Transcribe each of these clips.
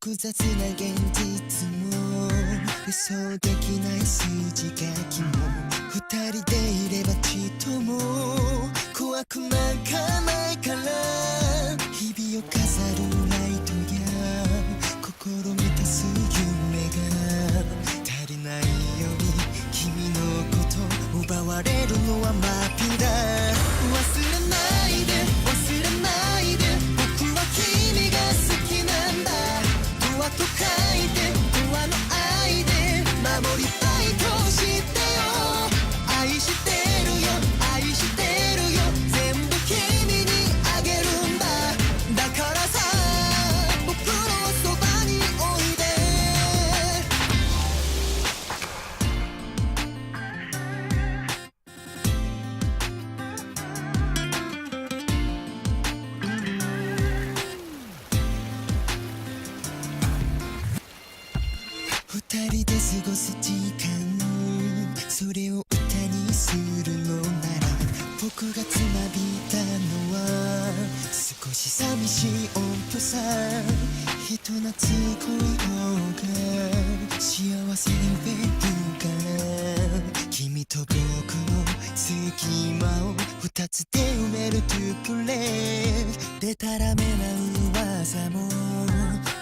複雑な現実も予想できない数字書きも二人でいればちっとも怖くなんかないから日々を飾るライトや心満たす夢が足りないように君のこと奪われるのは真っ平忘れないで忘れないで僕は君が好きなんだドアと書いてドアの愛で守りたいと知ってよ愛してるよ愛してるよ全部君にあげるんだだからさ僕のそばにおいで二人で過ごす時間それを歌にするのなら僕がつまびたのは少し寂しい音符さ人懐っこい方が幸せに増えるから君と僕の隙間を二つで埋めるトゥプレイでたらめな噂も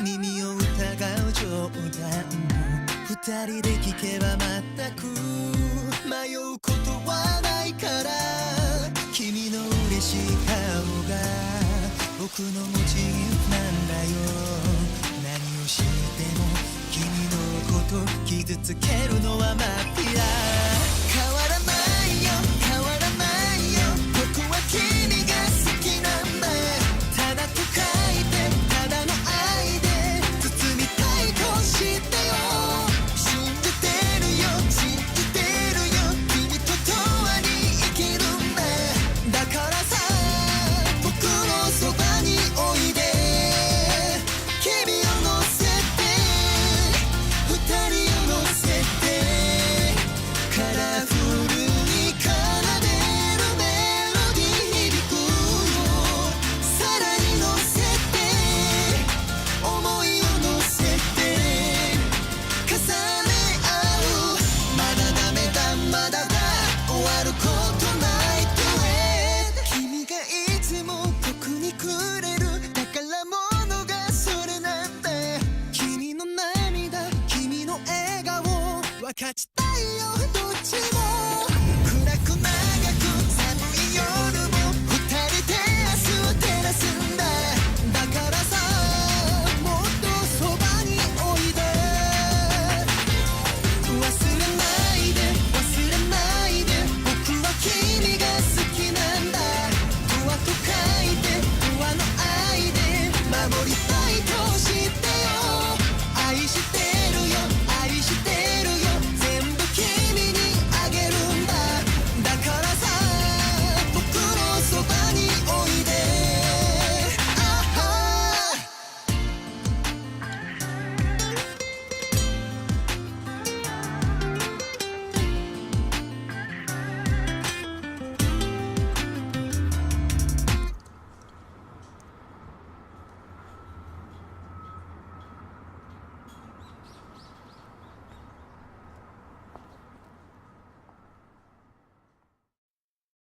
耳を疑う冗談も二人で聞けば全く迷うことはないから君の嬉しい顔が僕のモチーフなんだよ何をしても君のこと傷つけるのはまっぴら変わらないよ変わらないよ僕は君が好きなんだただと書いてただの愛で包みたいと知ってよ信じてるよ信じてるよ君と永遠に生きるんだだからさ僕のそばにおいで君を乗せて二人を乗せてカラフルに奏でるメロディー響くよさらに乗せて思いを乗せて重ね合うまだダメだまだだ終わることないと君がいつも僕にくれる宝物がそれなんだ君の涙君の笑顔分かちたいよどっちも